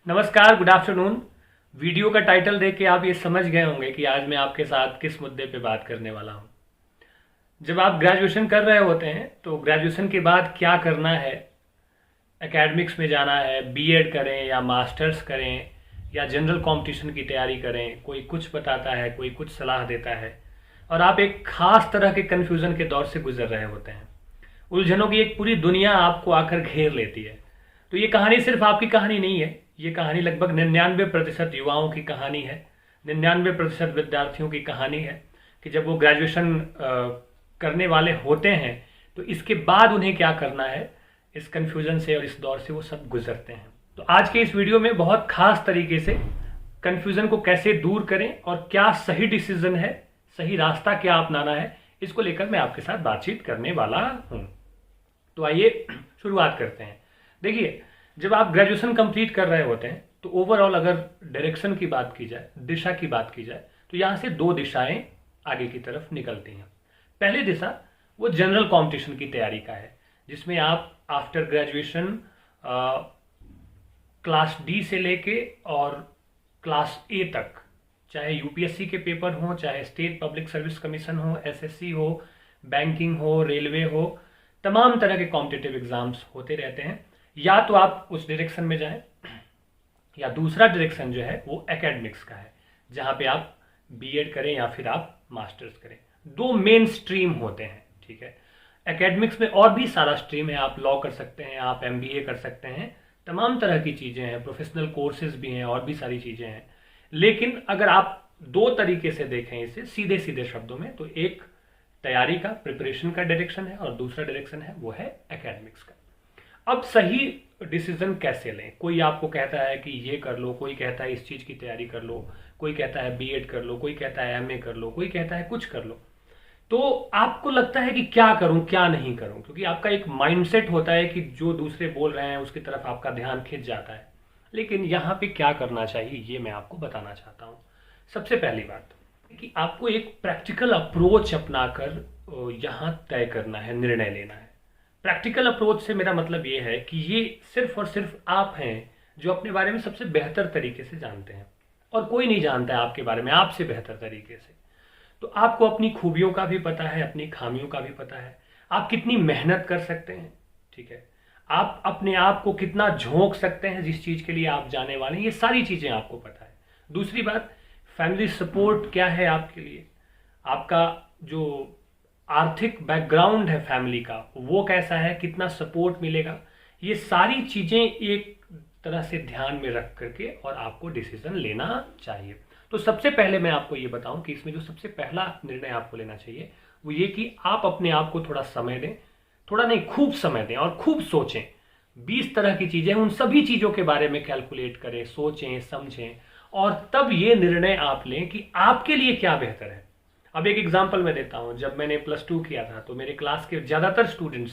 नमस्कार, good afternoon. Video का title देख के आप ये समझ गए होंगे कि आज मैं आपके साथ किस मुद्दे पे बात करने वाला हूँ। जब आप ग्रेजुएशन कर रहे होते हैं तो ग्रेजुएशन के बाद क्या करना है, एकेडमिक्स में जाना है, बीएड करें या मास्टर्स करें या जनरल कंपटीशन की तैयारी करें, कोई कुछ बताता है, कोई कुछ सलाह देता है और आप एक खास तरह के कन्फ्यूज़न के दौर से गुजर रहे होते हैं। उलझनों की एक पूरी दुनिया आपको आकर घेर लेती है। तो ये कहानी सिर्फ आपकी कहानी नहीं है, ये कहानी लगभग 99% युवाओं की कहानी है, 99% विद्यार्थियों की कहानी है कि जब वो ग्रेजुएशन करने वाले होते हैं तो इसके बाद उन्हें क्या करना है, इस कन्फ्यूज़न से और इस दौर से वो सब गुजरते हैं। तो आज के इस वीडियो में बहुत खास तरीके से कन्फ्यूज़न को कैसे दूर करें और क्या सही डिसीजन है, सही रास्ता क्या अपनाना है, इसको लेकर मैं आपके साथ बातचीत करने वाला हूँ। तो आइए शुरुआत करते हैं। देखिए, जब आप ग्रेजुएशन कंप्लीट कर रहे होते हैं तो ओवरऑल अगर डायरेक्शन की बात की जाए, दिशा की बात की जाए, तो यहाँ से दो दिशाएं आगे की तरफ निकलती हैं। पहली दिशा वो जनरल कंपटीशन की तैयारी का है, जिसमें आप आफ्टर ग्रेजुएशन क्लास डी से लेके और क्लास ए तक, चाहे यूपीएससी के पेपर हो, चाहे स्टेट पब्लिक सर्विस कमीशन हो, एसएससी हो, बैंकिंग हो, रेलवे हो, तमाम तरह के कॉम्पिटिटिव एग्जाम्स होते रहते हैं। या तो आप उस डायरेक्शन में जाएं या दूसरा डायरेक्शन जो है वो एकेडमिक्स का है, जहां पे आप बीएड करें या फिर आप मास्टर्स करें। दो मेन स्ट्रीम होते हैं, ठीक है। एकेडमिक्स में और भी सारा स्ट्रीम है, आप लॉ कर सकते हैं, आप एमबीए कर सकते हैं, तमाम तरह की चीजें हैं, प्रोफेशनल कोर्सेज भी हैं और भी सारी चीजें हैं। लेकिन अगर आप दो तरीके से देखें इसे सीधे सीधे शब्दों में, तो एक तैयारी का, प्रिपरेशन का डायरेक्शन है और दूसरा डायरेक्शन है वो है एकेडमिक्स का। अब सही डिसीजन कैसे लें? कोई आपको कहता है कि ये कर लो, कोई कहता है इस चीज की तैयारी कर लो, कोई कहता है बीएड कर लो, कोई कहता है एमए कर लो, कोई कहता है कुछ कर लो। तो आपको लगता है कि क्या करूं क्या नहीं करूं, क्योंकि आपका एक माइंडसेट होता है कि जो दूसरे बोल रहे हैं उसकी तरफ आपका ध्यान खिंच जाता है। लेकिन यहाँ पे क्या करना चाहिए ये मैं आपको बताना चाहता हूँ। सबसे पहली बात कि आपको एक प्रैक्टिकल अप्रोच अपनाकर यहाँ तय करना है, निर्णय लेना है। प्रैक्टिकल अप्रोच से मेरा मतलब ये है कि ये सिर्फ और सिर्फ आप हैं जो अपने बारे में सबसे बेहतर तरीके से जानते हैं, और कोई नहीं जानता है आपके बारे में आपसे बेहतर तरीके से। तो आपको अपनी खूबियों का भी पता है, अपनी खामियों का भी पता है, आप कितनी मेहनत कर सकते हैं, ठीक है, आप अपने आप को कितना झोंक सकते हैं जिस चीज के लिए आप जाने वाले हैं, ये सारी चीजें आपको पता है। दूसरी बात, फैमिली सपोर्ट क्या है आपके लिए, आपका जो आर्थिक बैकग्राउंड है फैमिली का वो कैसा है, कितना सपोर्ट मिलेगा, ये सारी चीजें एक तरह से ध्यान में रख करके और आपको डिसीजन लेना चाहिए। तो सबसे पहले मैं आपको ये बताऊं कि इसमें जो सबसे पहला निर्णय आपको लेना चाहिए वो ये कि आप अपने आप को थोड़ा समय दें, थोड़ा नहीं खूब समय दें और खूब सोचें। 20 तरह की चीजें, उन सभी चीजों के बारे में कैलकुलेट करें, सोचें, समझें और तब ये निर्णय आप लें कि आपके लिए क्या बेहतर है। अब एक एग्जांपल मैं देता हूं। जब मैंने +2 किया था तो मेरे क्लास के ज्यादातर स्टूडेंट्स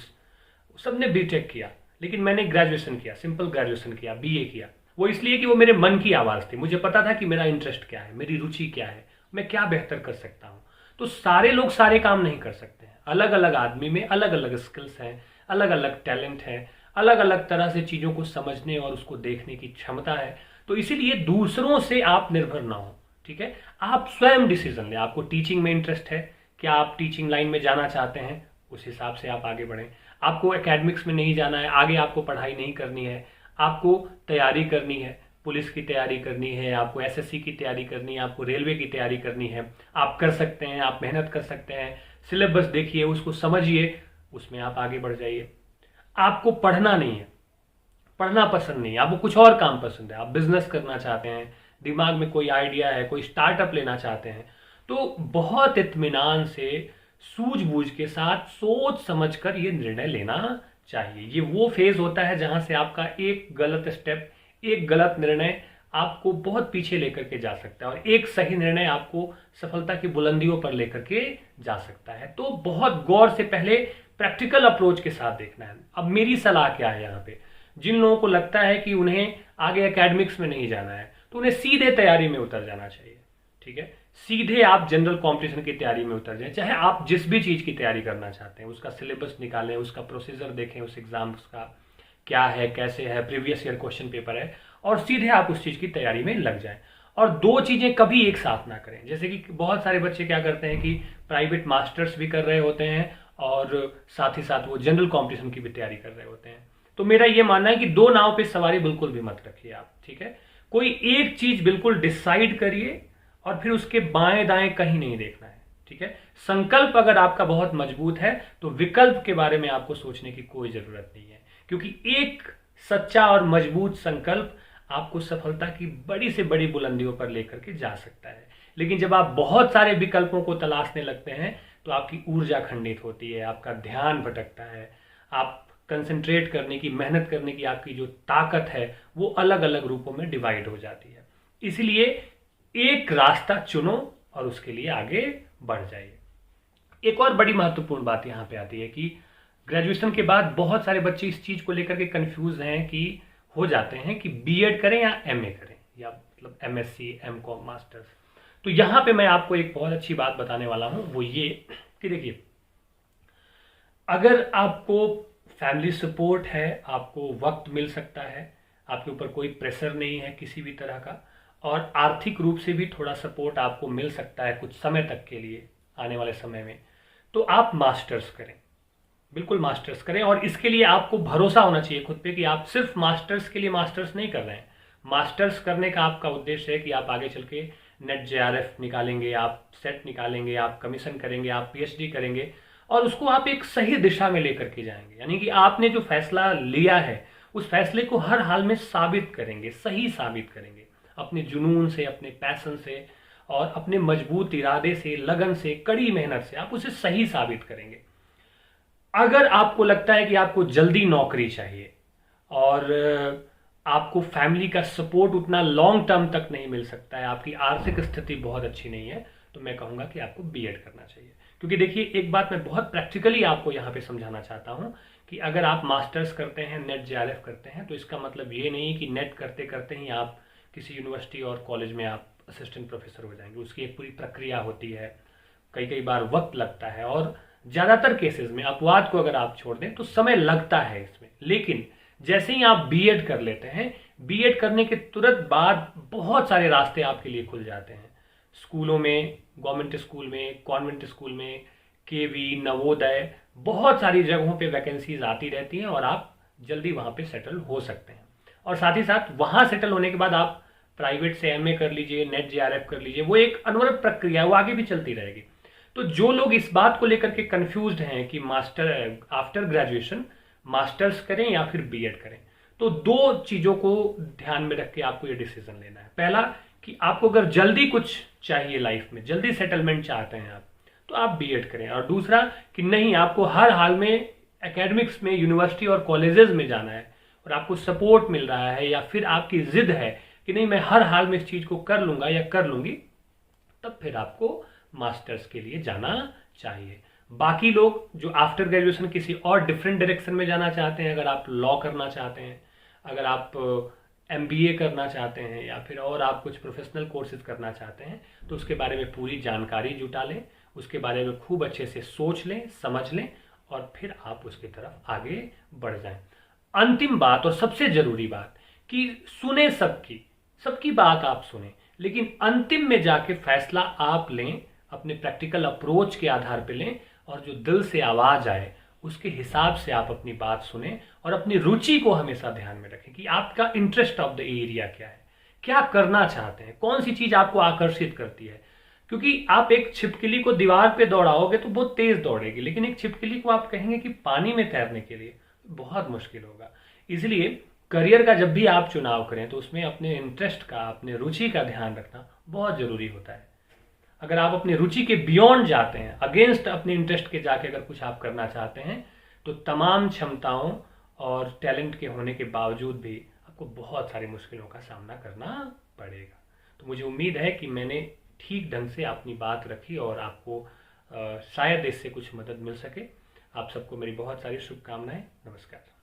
सबने बीटेक किया, लेकिन मैंने ग्रेजुएशन किया, सिंपल ग्रेजुएशन किया, बीए किया। वो इसलिए कि वो मेरे मन की आवाज थी, मुझे पता था कि मेरा इंटरेस्ट क्या है, मेरी रुचि क्या है, मैं क्या बेहतर कर सकता हूं। तो सारे लोग सारे काम नहीं कर सकते हैं, अलग अलग आदमी में अलग अलग स्किल्स हैं, अलग अलग टैलेंट है, अलग अलग तरह से चीजों को समझने और उसको देखने की क्षमता है। तो इसीलिए दूसरों से आप निर्भर ना हो, ठीक है। आप स्वयं डिसीजन लें। आपको टीचिंग में इंटरेस्ट है, क्या आप टीचिंग लाइन में जाना चाहते हैं, उस हिसाब से आप आगे बढ़ें। आपको एकेडमिक्स में नहीं जाना है, आगे आपको पढ़ाई नहीं करनी है, आपको तैयारी करनी है, पुलिस की तैयारी करनी है, आपको एसएससी की तैयारी करनी है, आपको रेलवे की तैयारी करनी है, आप कर सकते हैं, आप मेहनत कर सकते हैं। सिलेबस देखिए, उसको समझिए, उसमें आप आगे बढ़ जाइए। आपको पढ़ना नहीं है, पढ़ना पसंद नहीं है, आपको कुछ और काम पसंद है, आप बिजनेस करना चाहते हैं, दिमाग में कोई आइडिया है, कोई स्टार्टअप लेना चाहते हैं, तो बहुत इत्मीनान से, सूझबूझ के साथ, सोच समझकर ये निर्णय लेना चाहिए। ये वो फेज होता है जहां से आपका एक गलत स्टेप, एक गलत निर्णय आपको बहुत पीछे लेकर के जा सकता है और एक सही निर्णय आपको सफलता की बुलंदियों पर लेकर के जा सकता है। तो बहुत गौर से पहले प्रैक्टिकल अप्रोच के साथ देखना है। अब मेरी सलाह क्या है यहाँ पे, जिन लोगों को लगता है कि उन्हें आगे एकेडमिक्स में नहीं जाना है तो उन्हें सीधे तैयारी में उतर जाना चाहिए, ठीक है। सीधे आप जनरल कंपटीशन की तैयारी में उतर जाएं। चाहे आप जिस भी चीज की तैयारी करना चाहते हैं उसका सिलेबस निकालें, उसका प्रोसीजर देखें, उस एग्जाम्स का क्या है, कैसे है, प्रीवियस ईयर क्वेश्चन पेपर है, और सीधे आप उस चीज़ की तैयारी में लग जाएं। और दो चीज़ें कभी एक साथ ना करें। जैसे कि बहुत सारे बच्चे क्या करते हैं कि प्राइवेट मास्टर्स भी कर रहे होते हैं और साथ ही साथ वो जनरल कॉम्पिटिशन की भी तैयारी कर रहे होते हैं। तो मेरा ये मानना है कि दो नाव पे सवारी बिल्कुल भी मत रखिए आप, ठीक है। कोई एक चीज बिल्कुल डिसाइड करिए और फिर उसके बाएं दाएं कहीं नहीं देखना है, ठीक है। संकल्प अगर आपका बहुत मजबूत है तो विकल्प के बारे में आपको सोचने की कोई जरूरत नहीं है, क्योंकि एक सच्चा और मजबूत संकल्प आपको सफलता की बड़ी से बड़ी बुलंदियों पर लेकर के जा सकता है। लेकिन जब आप बहुत सारे विकल्पों को तलाशने लगते हैं तो आपकी ऊर्जा खंडित होती है, आपका ध्यान भटकता है, आप कंसंट्रेट करने की, मेहनत करने की आपकी जो ताकत है वो अलग अलग रूपों में डिवाइड हो जाती है। इसलिए एक रास्ता चुनो और उसके लिए आगे बढ़ जाइए। एक और बड़ी महत्वपूर्ण बात यहां पे आती है कि ग्रेजुएशन के बाद बहुत सारे बच्चे इस चीज को लेकर के कंफ्यूज हैं कि हो जाते हैं कि बीएड करें या एमए करें, या मतलब एमएससी, एमकॉम, मास्टर्स। तो यहां पे मैं आपको एक बहुत अच्छी बात बताने वाला हूं, वो ये कि देखिए, अगर आपको फैमिली सपोर्ट है, आपको वक्त मिल सकता है, आपके ऊपर कोई प्रेशर नहीं है किसी भी तरह का, और आर्थिक रूप से भी थोड़ा सपोर्ट आपको मिल सकता है कुछ समय तक के लिए आने वाले समय में, तो आप मास्टर्स करें, बिल्कुल मास्टर्स करें। और इसके लिए आपको भरोसा होना चाहिए खुद पे कि आप सिर्फ मास्टर्स के लिए मास्टर्स नहीं कर रहे हैं। मास्टर्स करने का आपका उद्देश्य है कि आप आगे चल के नेट जेआरएफ निकालेंगे, आप सेट निकालेंगे, आप कमीशन करेंगे, आप पीएचडी करेंगे, और उसको आप एक सही दिशा में लेकर के जाएंगे। यानी कि आपने जो फैसला लिया है उस फैसले को हर हाल में साबित करेंगे, सही साबित करेंगे, अपने जुनून से, अपने पैशन से और अपने मजबूत इरादे से, लगन से, कड़ी मेहनत से आप उसे सही साबित करेंगे। अगर आपको लगता है कि आपको जल्दी नौकरी चाहिए और आपको फैमिली का सपोर्ट उतना लॉन्ग टर्म तक नहीं मिल सकता है, आपकी आर्थिक स्थिति बहुत अच्छी नहीं है, तो मैं कहूंगा कि आपको बीएड करना चाहिए। क्योंकि देखिए, एक बात मैं बहुत प्रैक्टिकली आपको यहाँ पे समझाना चाहता हूँ कि अगर आप मास्टर्स करते हैं, नेट जेआरएफ करते हैं, तो इसका मतलब ये नहीं कि नेट करते करते ही आप किसी यूनिवर्सिटी और कॉलेज में आप असिस्टेंट प्रोफेसर हो जाएंगे। उसकी एक पूरी प्रक्रिया होती है, कई कई बार वक्त लगता है, और ज्यादातर केसेस में, अपवाद को अगर आप छोड़ दें तो समय लगता है इसमें। लेकिन जैसे ही आप बीएड कर लेते हैं, बीएड करने के तुरंत बाद बहुत सारे रास्ते आपके लिए खुल जाते हैं। स्कूलों में, गवर्नमेंट स्कूल में, कॉन्वेंट स्कूल में, केवी, नवोदय, बहुत सारी जगहों पे वैकेंसीज आती रहती हैं और आप जल्दी वहां पे सेटल हो सकते हैं। और साथ ही साथ वहां सेटल होने के बाद आप प्राइवेट से एमए कर लीजिए, नेट जेआरएफ कर लीजिए, वो एक अनवरत प्रक्रिया है, वो आगे भी चलती रहेगी। तो जो लोग इस बात को लेकर के कंफ्यूज्ड हैं कि मास्टर आफ्टर ग्रेजुएशन मास्टर्स करें या फिर बीएड करें, तो दो चीजों को ध्यान में रख के आपको ये डिसीजन लेना है। पहला कि आपको अगर जल्दी कुछ चाहिए लाइफ में, जल्दी सेटलमेंट चाहते हैं आप, तो आप बीएड करें। और दूसरा कि नहीं, आपको हर हाल में एकेडमिक्स में, यूनिवर्सिटी और कॉलेजेस में जाना है और आपको सपोर्ट मिल रहा है, या फिर आपकी जिद है कि नहीं मैं हर हाल में इस चीज को कर लूंगा या कर लूंगी, तब फिर आपको मास्टर्स के लिए जाना चाहिए। बाकी लोग जो आफ्टर ग्रेजुएशन किसी और डिफरेंट डायरेक्शन में जाना चाहते हैं, अगर आप लॉ करना चाहते हैं, अगर आप एमबीए करना चाहते हैं, या फिर और आप कुछ प्रोफेशनल कोर्सेज करना चाहते हैं, तो उसके बारे में पूरी जानकारी जुटा लें, उसके बारे में खूब अच्छे से सोच लें, समझ लें, और फिर आप उसकी तरफ आगे बढ़ जाएं। अंतिम बात और सबसे जरूरी बात कि सुने सबकी बात आप सुने, लेकिन अंतिम में जाके फैसला आप लें, अपने प्रैक्टिकल अप्रोच के आधार पर लें, और जो दिल से आवाज आए उसके हिसाब से आप अपनी बात सुने, और अपनी रुचि को हमेशा ध्यान में रखें कि आपका इंटरेस्ट ऑफ द एरिया क्या है, क्या करना चाहते हैं, कौन सी चीज आपको आकर्षित करती है। क्योंकि आप एक छिपकली को दीवार पे दौड़ाओगे तो बहुत तेज दौड़ेगी, लेकिन एक छिपकली को आप कहेंगे कि पानी में तैरने के लिए, बहुत मुश्किल होगा। इसलिए करियर का जब भी आप चुनाव करें तो उसमें अपने इंटरेस्ट का, अपने रुचि का ध्यान रखना बहुत जरूरी होता है। अगर आप अपनी रुचि के बियॉन्ड जाते हैं, अगेंस्ट अपने इंटरेस्ट के जाके अगर कुछ आप करना चाहते हैं, तो तमाम क्षमताओं और टैलेंट के होने के बावजूद भी आपको बहुत सारी मुश्किलों का सामना करना पड़ेगा। तो मुझे उम्मीद है कि मैंने ठीक ढंग से अपनी बात रखी और आपको शायद इससे कुछ मदद मिल सके। आप सबको मेरी बहुत सारी शुभकामनाएं। नमस्कार।